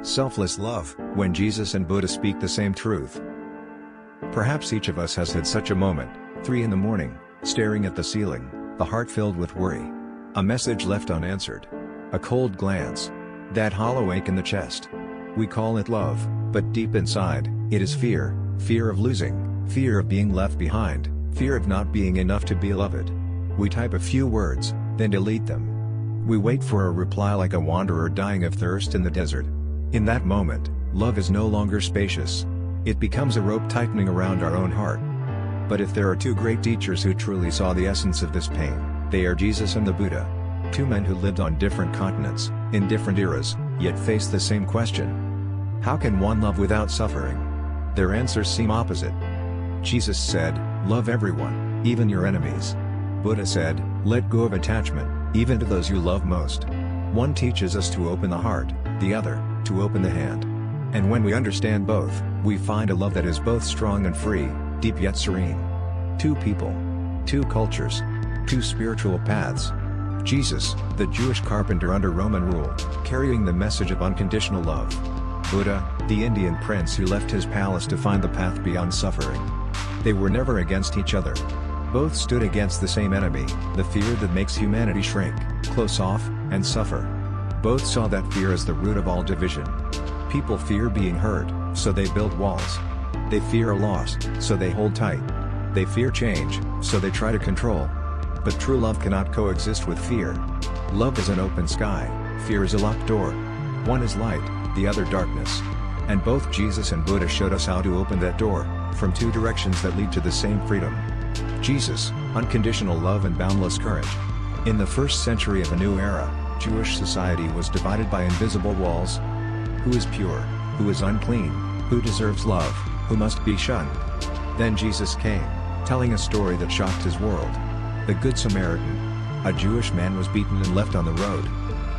Selfless love, when Jesus and Buddha speak the same truth. Perhaps each of us has had such a moment, 3 in the morning, staring at the ceiling, the heart filled with worry. A message left unanswered. A cold glance. That hollow ache in the chest. We call it love, but deep inside, it is fear. Fear of losing, fear of being left behind, fear of not being enough to be loved. We type a few words, then delete them. We wait for a reply like a wanderer dying of thirst in the desert. In that moment, love is no longer spacious. It becomes a rope tightening around our own heart. But if there are two great teachers who truly saw the essence of this pain, they are Jesus and the Buddha. Two men who lived on different continents, in different eras, yet faced the same question. How can one love without suffering? Their answers seem opposite. Jesus said, love everyone, even your enemies. Buddha said, let go of attachment, even to those you love most. One teaches us to open the heart, the other, to open the hand. And when we understand both, we find a love that is both strong and free, deep yet serene. Two people. Two cultures. Two spiritual paths. Jesus, the Jewish carpenter under Roman rule, carrying the message of unconditional love. Buddha, the Indian prince who left his palace to find the path beyond suffering. They were never against each other. Both stood against the same enemy, the fear that makes humanity shrink, close off, and suffer. Both saw that fear as the root of all division. People fear being hurt, so they build walls. They fear a loss, so they hold tight. They fear change, so they try to control. But true love cannot coexist with fear. Love is an open sky, fear is a locked door. One is light, the other darkness. And both Jesus and Buddha showed us how to open that door, from two directions that lead to the same freedom. Jesus, unconditional love and boundless courage. In the first century of a new era, Jewish society was divided by invisible walls. Who is pure? Who is unclean? Who deserves love? Who must be shunned? Then Jesus came, telling a story that shocked his world. The Good Samaritan. A Jewish man was beaten and left on the road.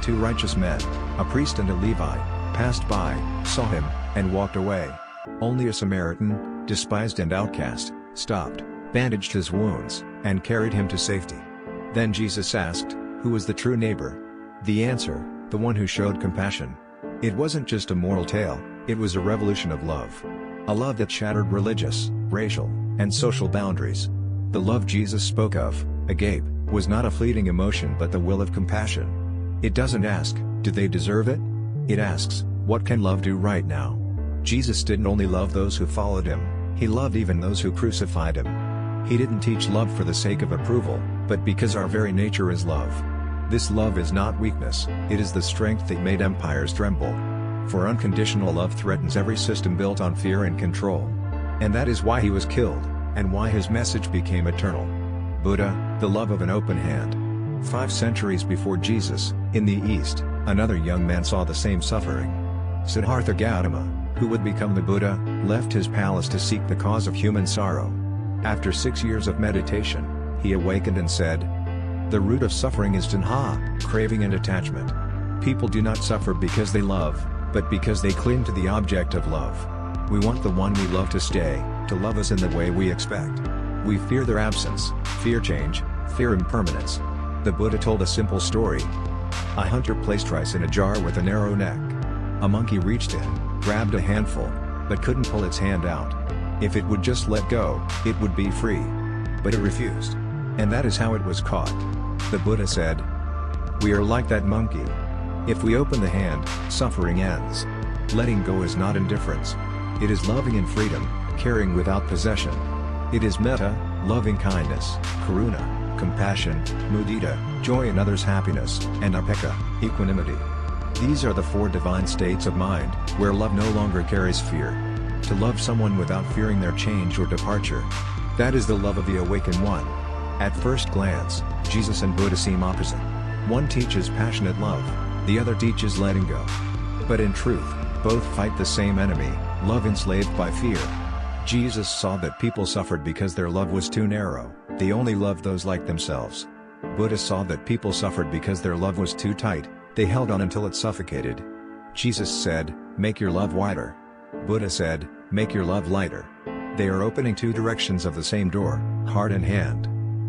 Two righteous men, a priest and a Levite, passed by, saw him, and walked away. Only a Samaritan, despised and outcast, stopped, bandaged his wounds, and carried him to safety. Then Jesus asked, who was the true neighbor? The answer, the one who showed compassion. It wasn't just a moral tale, it was a revolution of love. A love that shattered religious, racial, and social boundaries. The love Jesus spoke of, agape, was not a fleeting emotion but the will of compassion. It doesn't ask, do they deserve it? It asks, what can love do right now? Jesus didn't only love those who followed him, he loved even those who crucified him. He didn't teach love for the sake of approval, but because our very nature is love. This love is not weakness, it is the strength that made empires tremble. For unconditional love threatens every system built on fear and control. And that is why he was killed, and why his message became eternal. Buddha, the love of an open hand. 5 centuries before Jesus, in the East, another young man saw the same suffering. Siddhartha Gautama, who would become the Buddha, left his palace to seek the cause of human sorrow. After 6 years of meditation, he awakened and said, the root of suffering is tanha, craving and attachment. People do not suffer because they love, but because they cling to the object of love. We want the one we love to stay, to love us in the way we expect. We fear their absence, fear change, fear impermanence. The Buddha told a simple story. A hunter placed rice in a jar with a narrow neck. A monkey reached in, grabbed a handful, but couldn't pull its hand out. If it would just let go, it would be free. But it refused. And that is how it was caught. The Buddha said, we are like that monkey. If we open the hand, suffering ends. Letting go is not indifference. It is loving in freedom, caring without possession. It is metta, loving kindness, karuna, compassion, mudita, joy in others' happiness, and upekkha, equanimity. These are the 4 divine states of mind, where love no longer carries fear. To love someone without fearing their change or departure. That is the love of the awakened one. At first glance, Jesus and Buddha seem opposite. One teaches passionate love, the other teaches letting go. But in truth, both fight the same enemy, love enslaved by fear. Jesus saw that people suffered because their love was too narrow, they only loved those like themselves. Buddha saw that people suffered because their love was too tight, they held on until it suffocated. Jesus said, make your love wider. Buddha said, make your love lighter. They are opening 2 directions of the same door, heart and hand.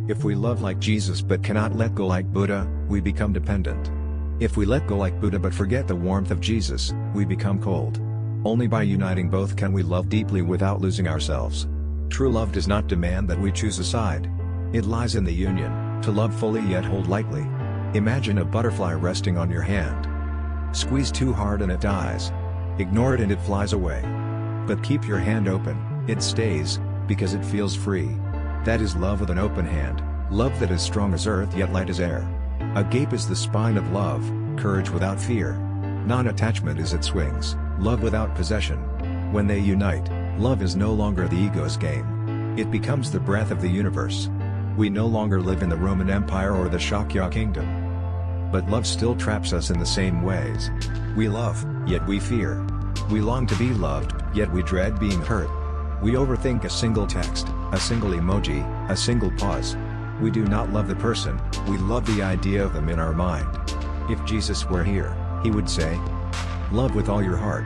If we love like Jesus but cannot let go like Buddha, we become dependent. If we let go like Buddha but forget the warmth of Jesus, we become cold. Only by uniting both can we love deeply without losing ourselves. True love does not demand that we choose a side. It lies in the union, to love fully yet hold lightly. Imagine a butterfly resting on your hand. Squeeze too hard and it dies. Ignore it and it flies away. But keep your hand open, it stays, because it feels free. That is love with an open hand, love that is strong as earth yet light as air. Agape is the spine of love, courage without fear. Non-attachment is its wings, love without possession. When they unite, love is no longer the ego's game. It becomes the breath of the universe. We no longer live in the Roman Empire or the Shakya kingdom. But love still traps us in the same ways. We love, yet we fear. We long to be loved, yet we dread being hurt. We overthink a single text, a single emoji, a single pause. We do not love the person, we love the idea of them in our mind. If Jesus were here, he would say, "Love with all your heart.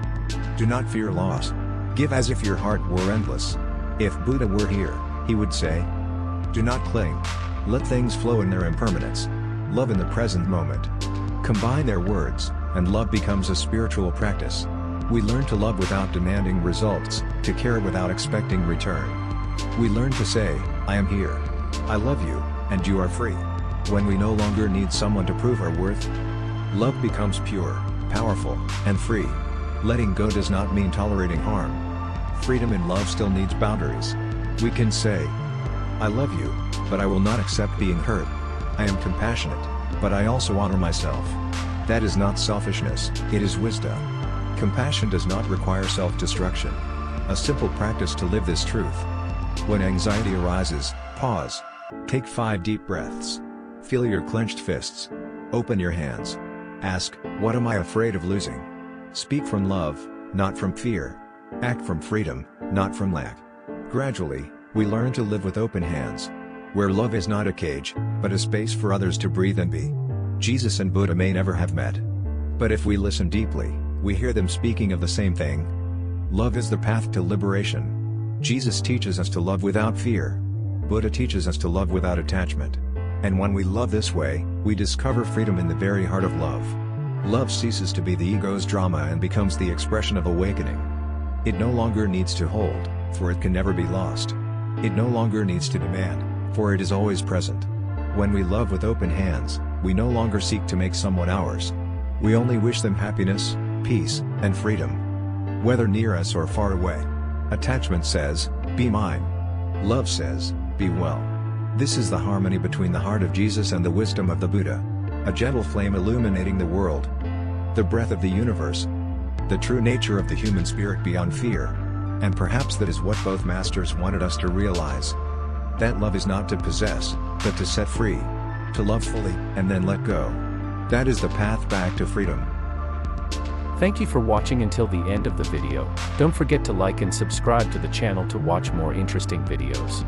Do not fear loss. Give as if your heart were endless." If Buddha were here, he would say, "Do not cling. Let things flow in their impermanence. Love in the present moment." Combine their words, and love becomes a spiritual practice. We learn to love without demanding results, to care without expecting return. We learn to say, "I am here. I love you, and you are free." When we no longer need someone to prove our worth, love becomes pure, powerful, and free. Letting go does not mean tolerating harm. Freedom in love still needs boundaries. We can say, "I love you, but I will not accept being hurt. I am compassionate, but I also honor myself." That is not selfishness, it is wisdom. Compassion does not require self-destruction. A simple practice to live this truth. When anxiety arises, pause. Take 5 deep breaths. Feel your clenched fists. Open your hands. Ask, "What am I afraid of losing?" Speak from love, not from fear. Act from freedom, not from lack. Gradually, we learn to live with open hands. Where love is not a cage, but a space for others to breathe and be. Jesus and Buddha may never have met. But if we listen deeply, we hear them speaking of the same thing. Love is the path to liberation. Jesus teaches us to love without fear. Buddha teaches us to love without attachment. And when we love this way, we discover freedom in the very heart of love. Love ceases to be the ego's drama and becomes the expression of awakening. It no longer needs to hold, for it can never be lost. It no longer needs to demand, for it is always present. When we love with open hands, we no longer seek to make someone ours. We only wish them happiness, peace, and freedom. Whether near us or far away. Attachment says, "Be mine." Love says, "Be well." This is the harmony between the heart of Jesus and the wisdom of the Buddha. A gentle flame illuminating the world. The breath of the universe. The true nature of the human spirit beyond fear. And perhaps that is what both masters wanted us to realize. That love is not to possess, but to set free. To love fully, and then let go. That is the path back to freedom. Thank you for watching until the end of the video. Don't forget to like and subscribe to the channel to watch more interesting videos.